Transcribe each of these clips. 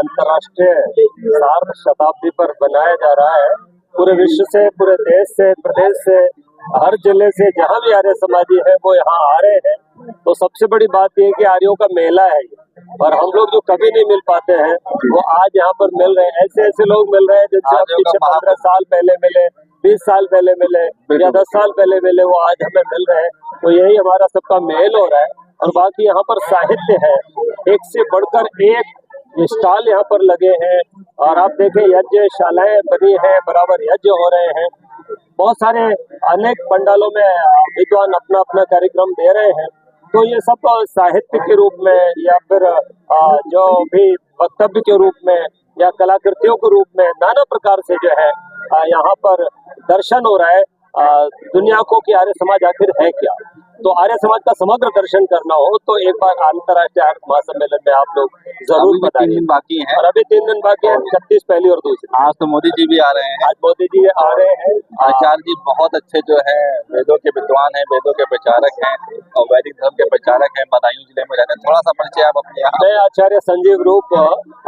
अंतर्राष्ट्रीय सार्ध शताब्दी पर बनाया जा रहा है। पूरे विश्व से, पूरे देश से, प्रदेश से, हर जिले से जहाँ भी आर्य समाजी है वो यहाँ आ रहे हैं। तो सबसे बड़ी बात ये है कि आर्यों का मेला है ये, और हम लोग जो कभी नहीं मिल पाते हैं वो आज यहाँ पर मिल रहे हैं। ऐसे ऐसे लोग मिल रहे हैं जिनसे आप पीछे 15 साल पहले मिले, 20 साल पहले मिले या 10 साल पहले मिले, वो आज हमें मिल रहे हैं। तो यही हमारा सबका मेल हो रहा है। और बाकी यहाँ पर साहित्य है, एक से बढ़कर एक स्टॉल यहाँ पर लगे हैं। और आप देखें यज्ञशालाएं बनी हैं, बराबर यज्ञ हो रहे हैं। बहुत सारे अनेक पंडालों में विद्वान अपना अपना कार्यक्रम दे रहे हैं। तो ये सब साहित्य के रूप में या फिर जो भी वक्तव्य के रूप में या कलाकृतियों के रूप में नाना प्रकार से जो है यहाँ पर दर्शन हो रहा है दुनिया को कि आर्य समाज आखिर है क्या। तो आर्य समाज का समग्र दर्शन करना हो तो एक बार अंतर्राष्ट्रीय आर्य महासम्मेलन में आप लोग जरूर बताइए। 3 दिन बाकी हैं और अभी 3 दिन बाकी है, 36 पहली और दूसरी। आज तो मोदी जी भी आ रहे हैं। आज मोदी जी आ रहे हैं। आचार्य जी बहुत अच्छे जो है वेदों के विद्वान हैं, वेदों के प्रचारक हैं और वैदिक धर्म के प्रचारक हैं। बदायूं जिले में रहते हैं। थोड़ा सा परिचय आप अपने यहाँ। मैं आचार्य संजीव रूप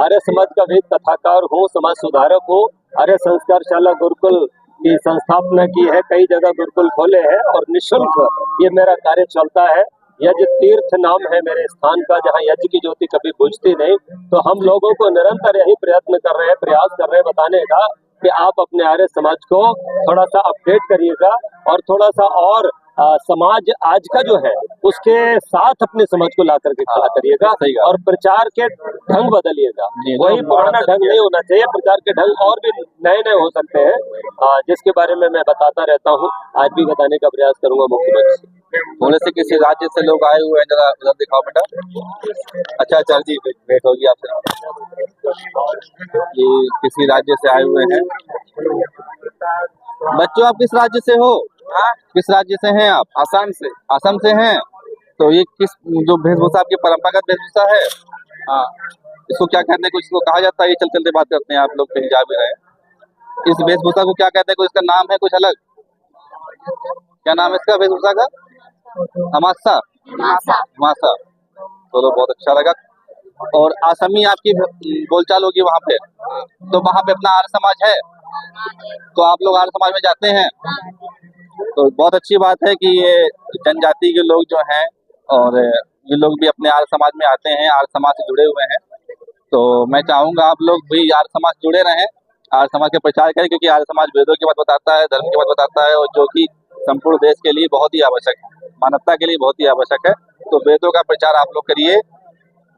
आर्य समाज का वेद कथाकार हूँ, समाज सुधारक हूँ। आर्य संस्कारशाला गुरुकुल की संस्थापना की है, कई जगह गुरुकुल खोले हैं और निःशुल्क ये मेरा कार्य चलता है। यज्ञ तीर्थ नाम है मेरे स्थान का, जहाँ यज्ञ की ज्योति कभी बुझती नहीं। तो हम लोगों को निरंतर यही प्रयत्न कर रहे हैं, प्रयास कर रहे हैं बताने का कि आप अपने आर्य समाज को थोड़ा सा अपडेट करिएगा और थोड़ा सा और समाज आज का जो है उसके साथ अपने समाज को ला करके खड़ा करिएगा और प्रचार के ढंग बदलिएगा। वही पुराना ढंग नहीं होना चाहिए, प्रचार के ढंग और भी नए नए हो सकते हैं जिसके बारे में मैं बताता रहता हूँ। आज भी बताने का प्रयास करूंगा मुख्यमंत्री से। थोड़े से किसी राज्य से लोग आए हुए हैं, जरा उधर दिखाओ बेटा। अच्छा आचार्य जी भेंट होगी आपसे। ये किसी राज्य से आए हुए हैं। बच्चों आप किस राज्य से हो? किस राज्य से हैं आप? असम से। असम से हैं। तो ये किस जो वेशभूषा आपकी परंपरागत वेशभूषा है, हाँ, इसको क्या कहते हैं? कुछ इसको कहा जाता है, ये चलते चलते बात करते हैं, आप लोग कहीं जा भी रहे हैं। इस वेशभूषा को क्या कहते हैं? कुछ इसका नाम है कुछ अलग? क्या नाम है इसका वेशभूषा का? हमासा। हमासा। चलो बहुत अच्छा लगा। और असमी आपकी बोलचाल होगी वहाँ पे, तो वहाँ पे अपना आर्य समाज है, तो आप लोग आर्य समाज में जाते हैं। तो बहुत अच्छी बात है कि ये जनजाति के लोग जो हैं और ये लोग भी अपने आर्य समाज में आते हैं, आर्य समाज से जुड़े हुए हैं। तो मैं चाहूँगा आप लोग भी आर्य समाज जुड़े रहें, आर्य समाज के प्रचार करें, क्योंकि आर्य समाज वेदों की बात बताता है, धर्म की बात बताता है, और जो कि संपूर्ण देश के लिए बहुत ही आवश्यक है, मानवता के लिए बहुत ही आवश्यक है। तो वेदों का प्रचार आप लोग करिए,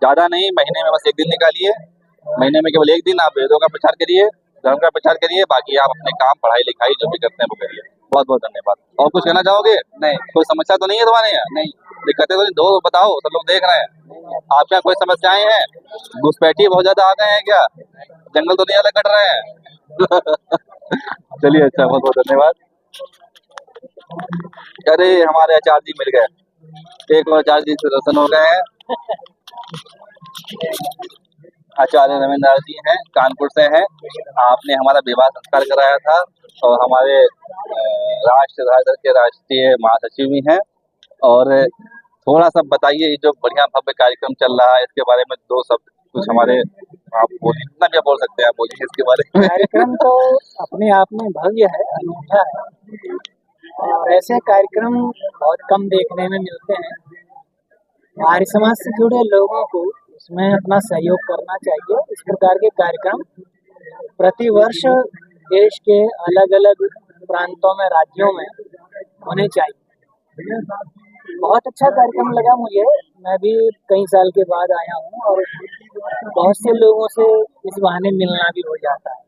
ज्यादा नहीं, महीने में बस 1 दिन निकालिए, महीने में केवल 1 दिन आप वेदों का प्रचार करिए, धर्म का प्रचार करिए, बाकी आप अपने काम, पढ़ाई लिखाई जो भी करते हैं वो करिए। बहुत बहुत धन्यवाद। और कुछ कहना चाहोगे? नहीं। कोई समस्या तो नहीं है तुम्हारे यहाँ? नहीं। दिक्कतें तो नहीं? दो बताओ, सब लोग देख रहे हैं। आपके यहाँ कोई समस्याएं हैं? घुसपैठी बहुत ज्यादा आ गए हैं क्या? जंगल तो नहीं अलग कट रहे हैं? चलिए अच्छा, बहुत बहुत धन्यवाद। अरे हमारे आचार्य जी मिल गए, एक और आचार्य जी से दर्शन हो गए हैं। आचार्य रविंद्र जी हैं, कानपुर से हैं। आपने हमारा विवाह संस्कार कराया था और हमारे राष्ट्र राजदल के राष्ट्रीय महासचिव भी हैं। और थोड़ा सा बताइए, ये जो बढ़िया भव्य कार्यक्रम चल रहा है इसके बारे में 2 शब्द कुछ हमारे, आप बोलिए, जितना भी आप बोल सकते हैं आप बोलिए इसके बारे में। कार्यक्रम तो अपने आप में भव्य है, अनूठा है, और ऐसे कार्यक्रम बहुत कम देखने में मिलते हैं। आर्य समाज से जुड़े लोगों को इसमें अपना सहयोग करना चाहिए। इस प्रकार के कार्यक्रम प्रतिवर्ष देश के अलग अलग प्रांतों में, राज्यों में होने चाहिए। बहुत अच्छा कार्यक्रम लगा मुझे। मैं भी कई साल के बाद आया हूँ और बहुत से लोगों से इस बहाने मिलना भी हो जाता है।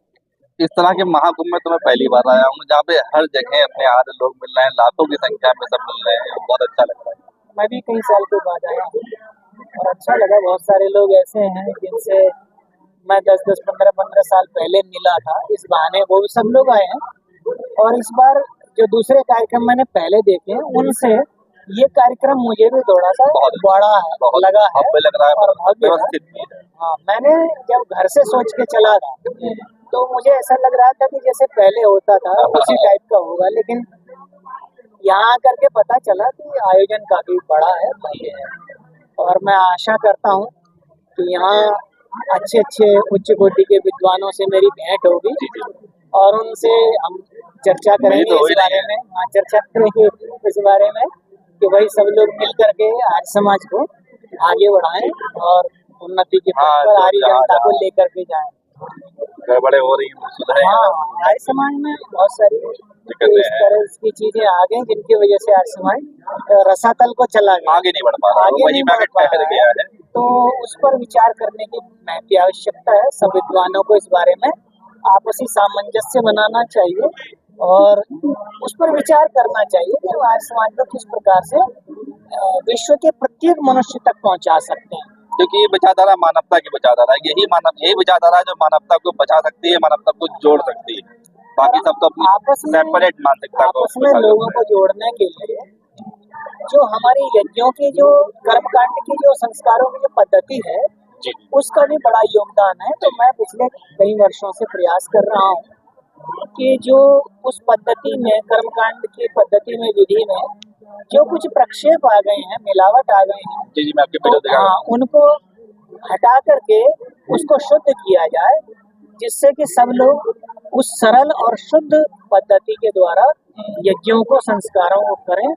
इस तरह के महाकुंभ में तो मैं पहली बार आया हूँ, जहाँ पे हर जगह अपने आर्य लोग मिल रहे हैं, लाखों की संख्या में सब मिल रहे हैं, बहुत अच्छा लग रहा है। मैं भी कई साल के बाद आया हूँ और अच्छा लगा। बहुत सारे लोग ऐसे हैं जिनसे मैं 10-10, 15-15 साल पहले मिला था, इस बहाने वो भी सब लोग आए हैं। और इस बार जो दूसरे कार्यक्रम मैंने पहले देखे उनसे ये कार्यक्रम मुझे भी थोड़ा सा बड़ा है, लगा है, लग रहा है और भव्य है। हाँ, मैंने जब घर से सोच के चला था तो मुझे ऐसा लग रहा था कि जैसे पहले होता था उसी टाइप का होगा, लेकिन यहाँ आकर के पता चला कि आयोजन काफी बड़ा है, भव्य है। और मैं आशा करता हूँ कि यहाँ अच्छे अच्छे उच्च कोटि के विद्वानों से मेरी भेंट होगी जी जी और उनसे हम चर्चा करेंगे तो हो इस ही रही बारे है। में। हाँ, चर्चा करेंगे इस बारे में कि भाई सब लोग मिल करके आर्य समाज को आगे बढ़ाएं और उन्नति के पथ हाँ, पर तो आर्य जहाँ जनता को जहाँ लेकर के जाएं। गड़बड़े हो रही हैं वो सुधरे हाँ, आर्य समाज में बहुत सारी दिक्कतें इस हैं, तरह की चीजें आ गई जिनकी वजह से आर्य समाज रसातल को चला गया, आगे नहीं बढ़ पा रहा है, आगे वही नहीं में बढ़ पा ठहर रहा गया है। तो उस पर विचार करने की आवश्यकता है। सब विद्वानों को इस बारे में आपसी सामंजस्य बनाना चाहिए और उस पर विचार करना चाहिए कि आर्य समाज को किस प्रकार से विश्व के प्रत्येक मनुष्य तक पहुंचा सकते हैं। क्योंकि ये विचारधारा मानवता की विचारधारा है, यही विचारधारा है जो मानवता को बचा सकती है, मानवता को जोड़ सकती है। बाकी सब तो अपनी आपस में सेपरेट मानसिकता को आपस में लोगों को जोड़ने के लिए जो हमारी यज्ञों की जो कर्मकांड की जो संस्कारों की जो पद्धति है जी उसका भी बड़ा योगदान है। तो मैं पिछले कई वर्षों से प्रयास कर रहा हूँ कि जो उस पद्धति में कर्मकांड की पद्धति में विधि में जो कुछ प्रक्षेप आ गए हैं, मिलावट आ गए हैं, जी मैं आपके तो वीडियो देखा हाँ, उनको हटा करके उसको शुद्ध किया जाए जिससे कि सब लोग उस सरल और शुद्ध पद्धति के द्वारा यज्ञों को संस्कारों को करें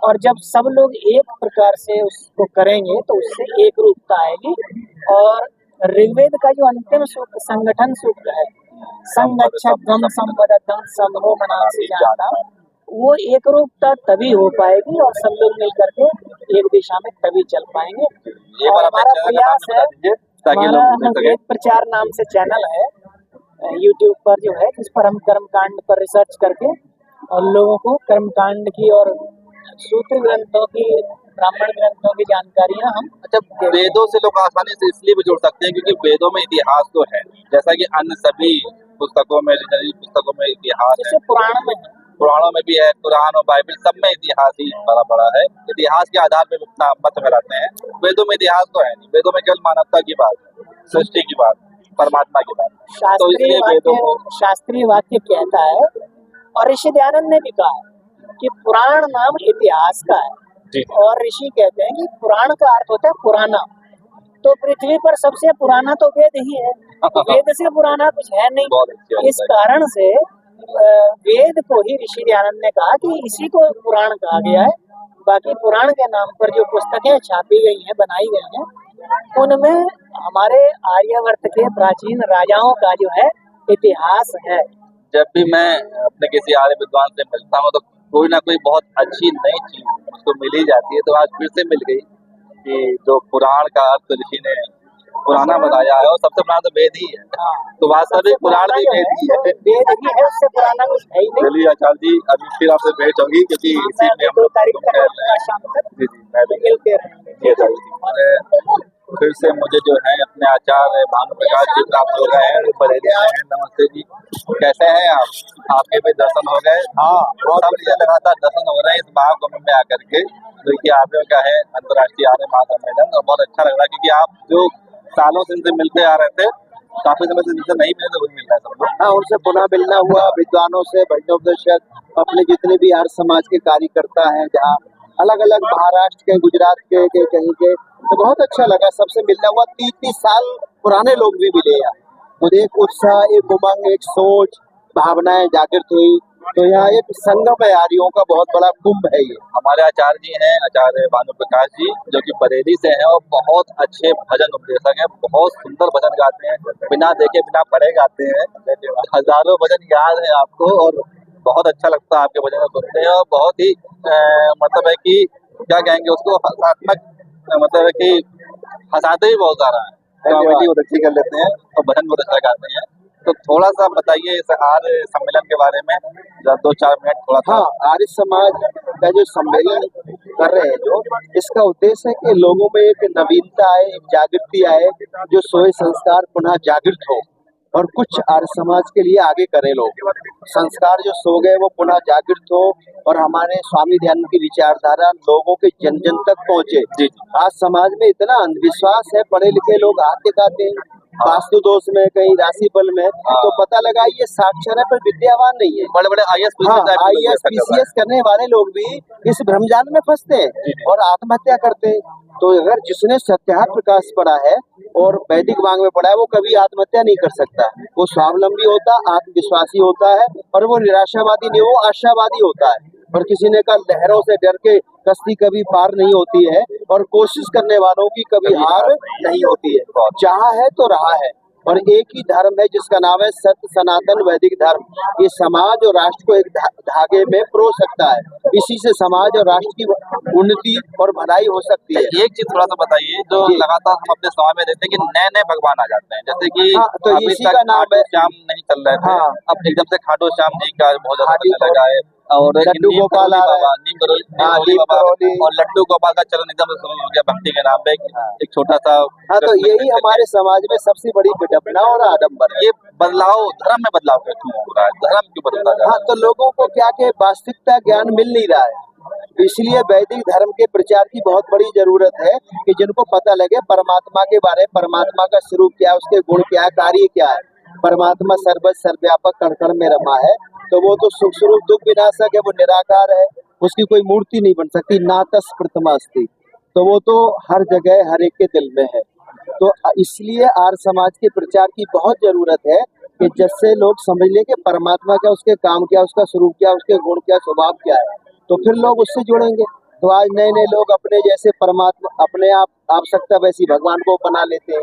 और जब सब लोग एक प्रकार से उसको करेंगे तो उससे एक रूपता आएगी। और ऋग्वेद का जो अंतिम सूक्त संगठन सूक्त है, संगच्छध्वं संवदध्वं समूहो मनांसि जानता, वो एक रूपता तभी हो पाएगी और सब लोग मिल करके एक दिशा में तभी चल पाएंगे। ये और बार हमारा प्रयास है, ताकि हमारा लोग देख सकें। वेद प्रचार नाम से चैनल है यूट्यूब पर जो है, जिस पर हम कर्मकांड पर रिसर्च करके और लोगों को कर्मकांड की और सूत्र ग्रंथों की, ब्राह्मण ग्रंथों की जानकारियां हम अच्छा, वेदों से लोग आसानी से इसलिए भी जुड़ सकते हैं क्योंकि वेदों में इतिहास तो है, जैसा कि अन्य सभी पुस्तकों में, रीजनरी पुस्तकों में इतिहास है, जैसे पुराण में है। पुराणों में भी है, कुरान और बाइबल सब में इतिहास ही भरा पड़ा है। इतिहास के आधार पर अपना मत फैलाते हैं। वेदों में इतिहास तो है नहीं, वेदों में केवल मानवता की बात है, सृष्टि की बात, परमात्मा की बात। तो इसलिए वेदों को शास्त्रीय वाक्य कहता है और ऋषि दयानंद ने भी कहा कि पुराण नाम इतिहास का है। जी और ऋषि कहते हैं कि पुराण का अर्थ होता है पुराना। तो पृथ्वी पर सबसे पुराना तो वेद ही है, वेद से पुराना कुछ है बहुत अच्छी नहीं। बात इस कारण से वेद को ही ऋषि दयानंद ने कहा कि इसी को पुराण कहा गया है। बाकी पुराण के नाम पर जो पुस्तकें छापी गई हैं, बनाई गई हैं, उनमें हमारे आर्यावर्त के प्राचीन राजाओं का जो है इतिहास है। जब भी मैं अपने किसी आर्य विद्वान से मिलता हूँ तो कोई ना कोई बहुत अच्छी नई चीज मुझको मिल ही जाती है। तो आज फिर से मिल गई कि जो पुराण का अर्थ ऋषि ने पुराना बताया है और सबसे पुराना तो वेद ही है। तो वास्तविक पुराण भी वेद ही है, वेद ही है, उससे पुराना कुछ है ही नहीं। चलिए आचार्य जी, अभी फिर आपसे भेंट होगी क्योंकि इसी में हम 2 तारीख तक आऊंगा शाम तक, जी जी मैं भी मिलते रहेंगे। जी आचार्य जी। और फिर से मुझे जो है अपने आचार्य भानु प्रकाश जी प्राप्त हो गए हैं, बरेली से हैं। नमस्ते जी, कैसे हैं आप? आपके भी दर्शन हो गए? हाँ, बहुत बढ़िया, लगातार दर्शन हो रहे हैं इस महाकुंभ में आकर के। देखिए आर्यों का है अंतर्राष्ट्रीय आर्य महासम्मेलन और बहुत अच्छा लग रहा है क्योंकि आप जो सालों से इनसे मिलते आ रहे थे, काफी समय से जिनसे नहीं मिले तो वही मिल रहा है सब लोग। हाँ, उनसे पुनः मिलना हुआ, विद्वानों से, भजनोपदेशक, अपने जितने भी आर्य समाज के कार्यकर्ता हैं, जहाँ अलग अलग महाराष्ट्र के, गुजरात के कहीं के, तो बहुत अच्छा लगा, सबसे मिलना हुआ। 30-30 साल पुराने लोग भी मिले यहाँ, तो एक उत्साह, एक उमंग, एक सोच, भावनाएं जागृत हुई। तो यहाँ एक संगम है आर्यों का, बहुत बड़ा कुंभ है ये। हमारे आचार्य जी हैं, आचार्य भानु प्रकाश जी, जो कि बरेली से हैं और बहुत अच्छे भजन उपदेशक हैं, बहुत सुंदर भजन गाते हैं, बिना देखे बिना पढ़े गाते हैं, हजारों भजन याद है आपको और बहुत अच्छा लगता है आपके भजन सुनते हैं। और बहुत ही मतलब है कि क्या कहेंगे उसको, हसात्मक, मतलब है कि हंसाते ही बहुत सारा है, कॉमेडी बहुत अच्छी कर लेते हैं और भजन बहुत अच्छा गाते हैं। तो थोड़ा सा बताइए इस आर्य सम्मेलन के बारे में, 2-4 मिनट थोड़ा सा। हाँ, आर्य समाज का जो सम्मेलन कर रहे हैं, जो इसका उद्देश्य है कि लोगों में एक नवीनता आए, एक जागृति आए, जो सोए संस्कार पुनः जागृत हो और कुछ आर्य समाज के लिए आगे करे लोग। संस्कार जो सो गए वो पुनः जागृत हो और हमारे स्वामी दयानंद की विचारधारा लोगों के जन जन तक पहुँचे। आज समाज में इतना अंधविश्वास है, पढ़े लिखे लोग हाथ दिखाते हैं, वास्तु दोष में, कहीं राशि बल में, तो पता लगा ये साक्षर है पर विद्यावान नहीं है। बड़े बड़े आईएएस IAS PCS करने वाले लोग भी इस भ्रमजाल में फंसते हैं और आत्महत्या करते हैं। तो अगर जिसने सत्यार्थ प्रकाश पढ़ा है और वैदिक वांग में पढ़ा है, वो कभी आत्महत्या नहीं कर सकता। वो स्वावलंबी होता, आत्मविश्वासी होता है और वो निराशावादी नहीं, वो आशावादी होता है। और किसी ने कहा लहरों से डर के कश्ती कभी पार नहीं होती है और कोशिश करने वालों की कभी हार नहीं होती है। चाहा है तो रहा है। और एक ही धर्म है जिसका नाम है सत्य सनातन वैदिक धर्म। ये समाज और राष्ट्र को एक धागे में पिरो सकता है। इसी से समाज और राष्ट्र की उन्नति और भलाई हो सकती है। एक चीज थोड़ा सा बताइए, जो लगातार हम अपने समाज में देखते हैं कि नए नए भगवान आ जाते हैं, जैसे कि तो इसी का नाम है, श्याम नहीं चल रहे थे, अब एकदम से खाटू श्याम जी का बहुत ज्यादा चलने लगा है, और लड्डू गोपाल आ रहा है, नीम करोली और लड्डू गोपाल का चलन एकदम शुरू हो गया भक्ति के नाम पे, एक छोटा सा। तो यही हमारे समाज में सबसे बड़ी विडंबना और आडंबर है। ये बदलाव धर्म में बदलाव क्यों हो रहा है, धर्म क्यों बदलता जा रहा है? तो लोगों को क्या के वास्तविकता ज्ञान मिल नहीं रहा है, इसलिए वैदिक धर्म के प्रचार की बहुत बड़ी जरूरत है कि जिनको पता लगे परमात्मा के बारे में, परमात्मा का स्वरूप क्या है, उसके गुण क्या है, कार्य क्या है। परमात्मा सर्वज्ञ सर्वव्यापक कण कण में रमा है, तो वो तो सुख स्वरूप दुख विनाशक है, वो निराकार है, उसकी कोई मूर्ति नहीं बन सकती। नातस प्रथमास्ति, तो वो तो हर जगह हर एक के दिल में है। तो इसलिए आर्य समाज के प्रचार की बहुत जरूरत है कि जिससे लोग समझ ले कि परमात्मा क्या, उसके काम क्या, उसका स्वरूप क्या, उसके गुण क्या, स्वभाव क्या है, तो फिर लोग उससे जुड़ेंगे। तो आज नए नए लोग अपने जैसे परमात्मा, अपने आप आवश्यकता वैसी भगवान को बना लेते हैं,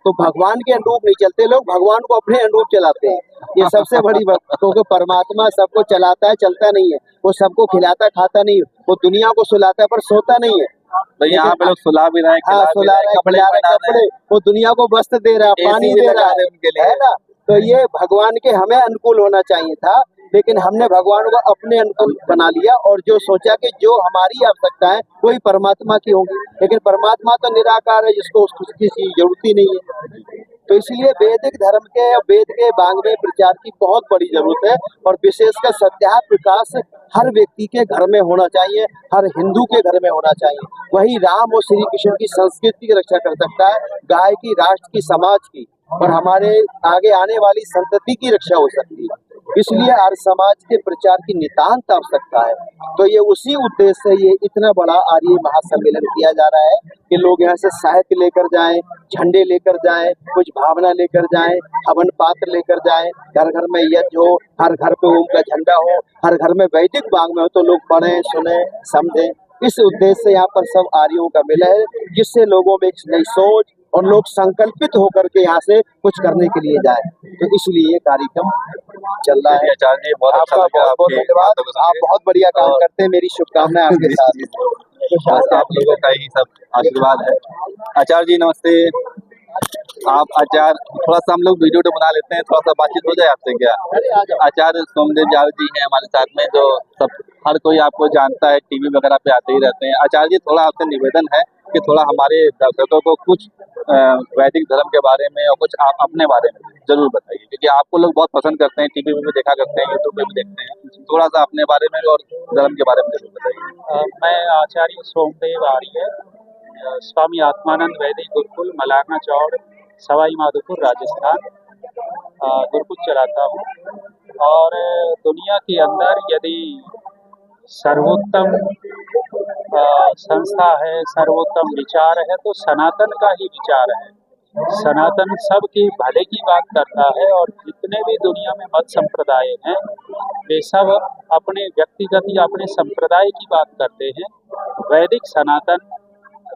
तो भगवान के अनुरूप नहीं चलते लोग, भगवान को अपने अनुरूप चलाते हैं। ये सबसे बड़ी बात, क्योंकि परमात्मा सबको चलाता है, चलता नहीं है। वो सबको खिलाता खाता नहीं है, वो दुनिया को सुलाता है पर सोता नहीं है। तो यहाँ पे लोग सुला भी रहे हैं, सुला रहे हैं, कपड़े, वो दुनिया को वस्त्र दे रहा है, पानी दे रहा है उनके लिए, है ना। तो ये भगवान के हमें अनुकूल होना चाहिए था, लेकिन हमने भगवान को अपने अनुकूल बना लिया और जो सोचा कि जो हमारी आवश्यकता है वही परमात्मा की होगी। लेकिन परमात्मा तो निराकार है, जिसको उसकी जरूरत ही नहीं है। तो इसलिए वैदिक धर्म के, वेद के वांग में प्रचार की बहुत बड़ी जरूरत है और विशेषकर सत्यार्थ प्रकाश हर व्यक्ति के घर में होना चाहिए, हर हिंदू के घर में होना चाहिए। वही राम और श्री कृष्ण की संस्कृति की रक्षा कर सकता है, गाय की, राष्ट्र की, समाज की और हमारे आगे आने वाली संतति की रक्षा हो सकती है। इसलिए आर्य समाज के प्रचार की नितांत आवश्यकता है। तो ये उसी उद्देश्य से ये इतना बड़ा आर्य महासम्मेलन किया जा रहा है कि लोग यहाँ से साहित्य लेकर जाएं, झंडे लेकर जाएं, कुछ भावना लेकर जाएं, हवन पात्र लेकर जाएं, घर घर में यज्ञ हो, हर घर पे ओम का झंडा हो, हर घर में वैदिक वांग में हो, तो लोग पढ़ें, सुने, समझें। इस उद्देश्य से यहाँ पर सब आर्यों का मिलन है, जिससे लोगों में एक नई सोच और लोग संकल्पित होकर के यहाँ से कुछ करने के लिए जाए। तो इसलिए ये कार्यक्रम चल रहा है। आचार्य जी, बहुत अच्छा लगा, बहुत धन्यवाद, आप बहुत बढ़िया काम करते हैं, मेरी शुभकामनाएं आपके साथ। आप लोगों का ही सब आशीर्वाद है। आचार्य जी नमस्ते। आप आचार्य, थोड़ा सा हम लोग वीडियो तो बना लेते हैं, थोड़ा सा बातचीत हो जाए आपसे क्या? आचार्य सोमदेव जादव जी हैं हमारे साथ में, जो सब हर कोई आपको जानता है, टीवी वगैरह पे आते ही रहते हैं। आचार्य जी, थोड़ा आपसे निवेदन है कि थोड़ा हमारे दर्शकों को कुछ वैदिक धर्म के बारे में और कुछ आप अपने बारे में जरूर बताइए, क्योंकि आपको लोग बहुत पसंद करते हैं, टीवी में भी देखा करते हैं, यूट्यूब पे भी देखते हैं। थोड़ा सा अपने बारे में और धर्म के बारे में जरूर बताइए। मैं आचार्य सोमदेव आर्य, स्वामी आत्मानंद वैदिक गुरुकुल, मलारना चौड़, सवाई माधोपुर, राजस्थान गुरुकुल चलाता हूँ। और दुनिया के अंदर यदि सर्वोत्तम संस्था है, सर्वोत्तम विचार है, तो सनातन का ही विचार है। सनातन सबके भले की बात करता है और जितने भी दुनिया में मत संप्रदाय हैं वे सब अपने व्यक्तिगत या अपने संप्रदाय की बात करते हैं। वैदिक सनातन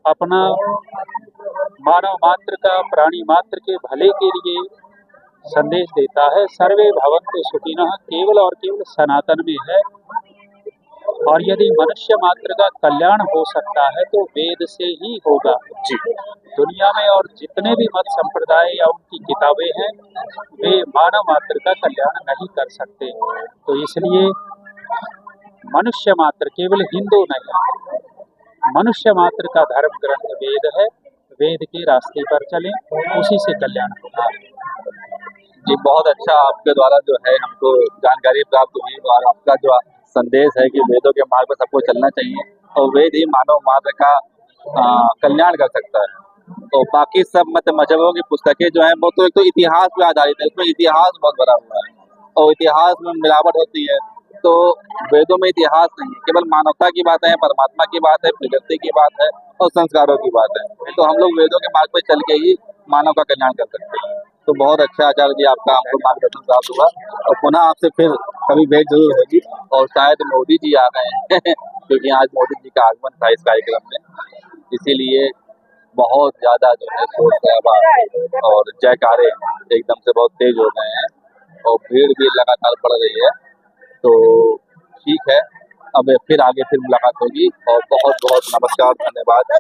अपना मानव मात्र का, प्राणी मात्र के भले के लिए संदेश देता है। सर्वे भवन्तु सुखिनः केवल और केवल सनातन में है। और यदि मनुष्य मात्र का कल्याण हो सकता है तो वेद से ही होगा। दुनिया में और जितने भी मत संप्रदाय या उनकी किताबें हैं वे मानव मात्र का कल्याण नहीं कर सकते। तो इसलिए मनुष्य मात्र, केवल हिंदू नहीं, मनुष्य मात्र का धर्म ग्रंथ वेद है। वेद के रास्ते पर चलें, उसी से कल्याण होगा। जी, बहुत अच्छा आपके द्वारा जो है हमको जानकारी प्राप्त हुई और आपका जो संदेश है कि वेदों के मार्ग पर सबको चलना चाहिए और वेद ही मानव मात्र का कल्याण कर सकता है। तो बाकी सब मत मजहबों की पुस्तकें जो हैं वो तो एक तो इतिहास पे आधारित है, इसमें इतिहास बहुत भरा हुआ है और इतिहास में मिलावट होती है। तो वेदों में इतिहास नहीं है, केवल मानवता की बात है, परमात्मा की बात है, प्रकृति की बात है और संस्कारों की बात है। तो हम लोग वेदों के मार्ग पर चल के ही मानव का कल्याण कर सकते हैं। तो बहुत अच्छा आचार्य जी आपका हमको मार्गदर्शन प्राप्त हुआ और पुनः आपसे फिर कभी भेंट जरूर होगी। और शायद मोदी जी आ गए हैं क्योंकि आज मोदी जी का आगमन था इस कार्यक्रम में, इसीलिए बहुत ज्यादा जो है शोर शराबा और जयकारे एकदम से बहुत तेज हो गए हैं और भीड़ भी लगातार बढ़ रही है। तो ठीक है, अब फिर आगे फिर मुलाकात होगी और बहुत बहुत नमस्कार, धन्यवाद।